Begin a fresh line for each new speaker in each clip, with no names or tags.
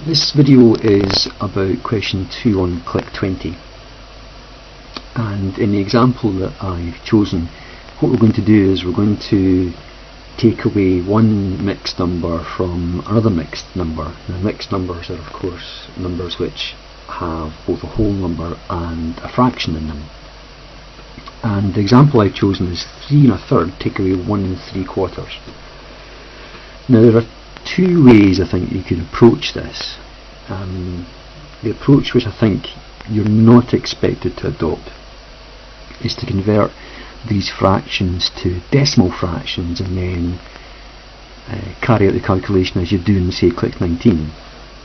This video is about question 2 on CLIC 20, and in the example that I've chosen, what we're going to do is we're going to take away one mixed number from another mixed number. Now, mixed numbers are of course numbers which have both a whole number and a fraction in them, and the example I've chosen is 3 1/3 take away 1 3/4. Now, there are two ways I think you could approach this. The approach which I think you're not expected to adopt is to convert these fractions to decimal fractions and then carry out the calculation as you do in, say, CLIC 19.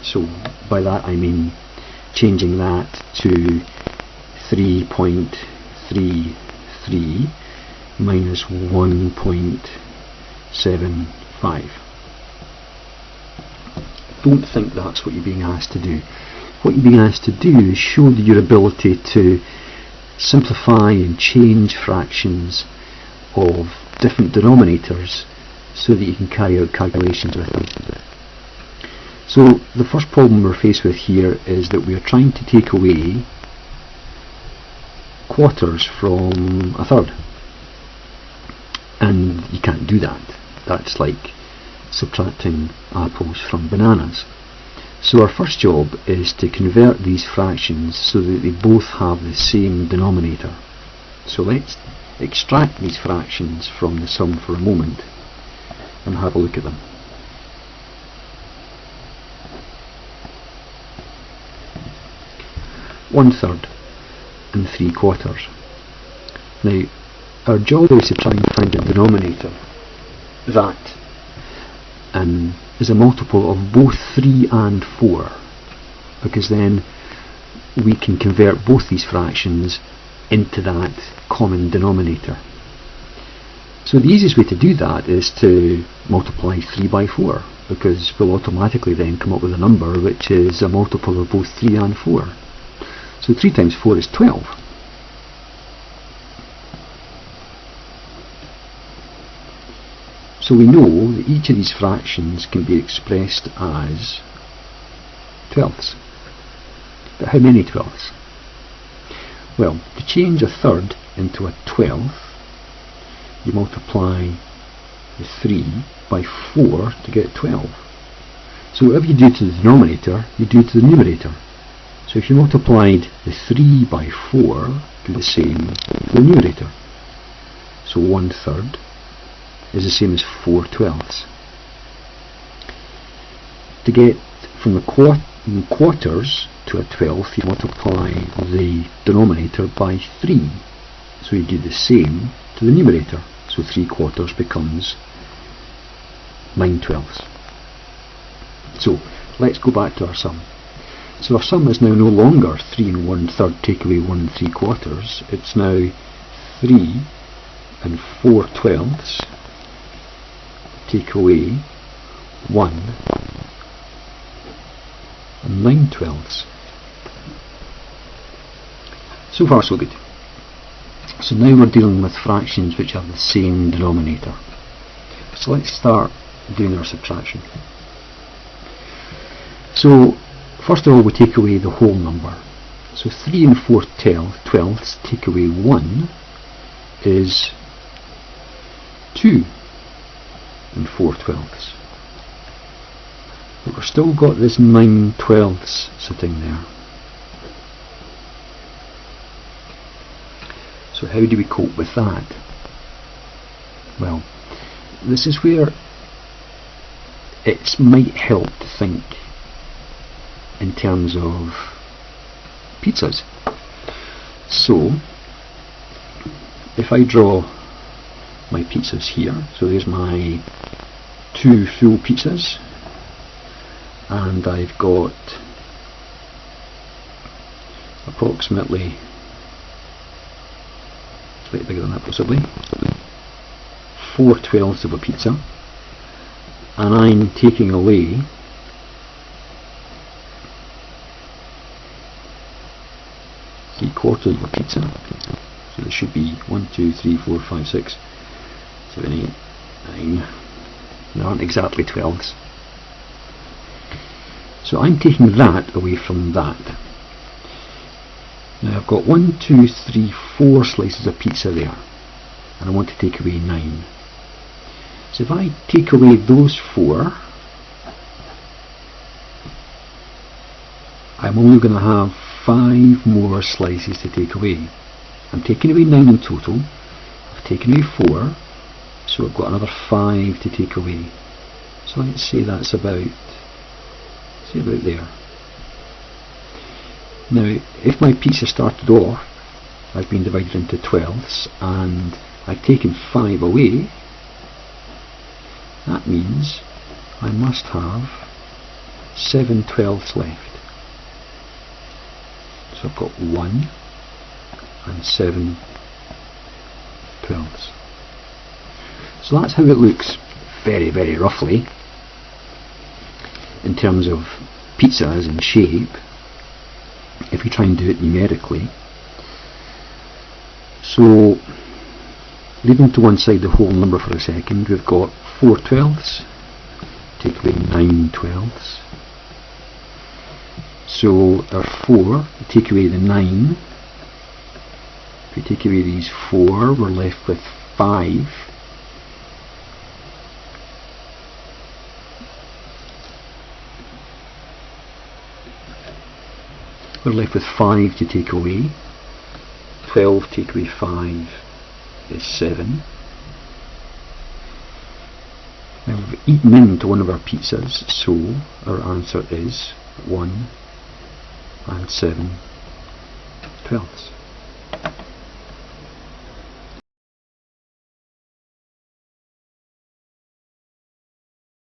So by that I mean changing that to 3.33 minus 1.75. Don't think that's what you're being asked to do. What you're being asked to do is show your ability to simplify and change fractions of different denominators so that you can carry out calculations with them. So the first problem we're faced with here is that we are trying to take away quarters from a third, and you can't do that. That's like subtracting apples from bananas. So our first job is to convert these fractions so that they both have the same denominator. So let's extract these fractions from the sum for a moment and have a look at them. One third and 3/4. Now, our job is to try and find a denominator that is a multiple of both 3 and 4, because then we can convert both these fractions into that common denominator. So the easiest way to do that is to multiply 3 by 4, because we'll automatically then come up with a number which is a multiple of both 3 and 4. So 3 times 4 is 12. So we know that each of these fractions can be expressed as twelfths. But how many twelfths? Well, to change a third into a twelfth, you multiply the 3 by 4 to get 12. So whatever you do to the denominator, you do to the numerator. So if you multiplied the 3 by 4, do the same for the numerator. So 1/3 is the same as 4/12. To get from the quarters to a 12th, you multiply the denominator by 3. So you do the same to the numerator. So 3/4 becomes 9/12. So let's go back to our sum. So our sum is now no longer 3 1/3 take away 1 3/4. It's now 3 4/12 take away 1 9/12. So far so good. So now we're dealing with fractions which have the same denominator. So let's start doing our subtraction. So first of all, we take away the whole number. So 3 4/12 take away 1 is 2 4/12. But we've still got this 9/12 sitting there. So how do we cope with that? Well, this is where it might help to think in terms of pizzas. So if I draw my pizzas here, so there's my 2 full pizzas, and I've got approximately, slightly bigger than that possibly, 4/12 of a pizza, and I'm taking away three-quarters of a pizza. So there should be 1 2 3 4 5 6 7 8 9. They aren't exactly 12s. So I'm taking that away from that. Now I've got 1, 2, 3, 4 slices of pizza there, and I want to take away 9. So if I take away those 4, I'm only going to have 5 more slices to take away. I'm taking away 9 in total. I've taken away 4, so I've got another 5 to take away. So let's say that's about there. Now, if my pizza started off as being divided into 12ths and I've taken 5 away, that means I must have 7 12ths left. So I've got 1 and 7 12ths. So that's how it looks very, very roughly in terms of pizzas and shape, if we try and do it numerically. So leaving to one side the whole number for a second, we've got 4 12ths, take away 9 12ths. So our 4, take away the 9, if we take away these 4, we're left with 5. We're left with 5 to take away. 12 take away 5 is 7. Now we've eaten into one of our pizzas, so our answer is 1 and 7 12ths.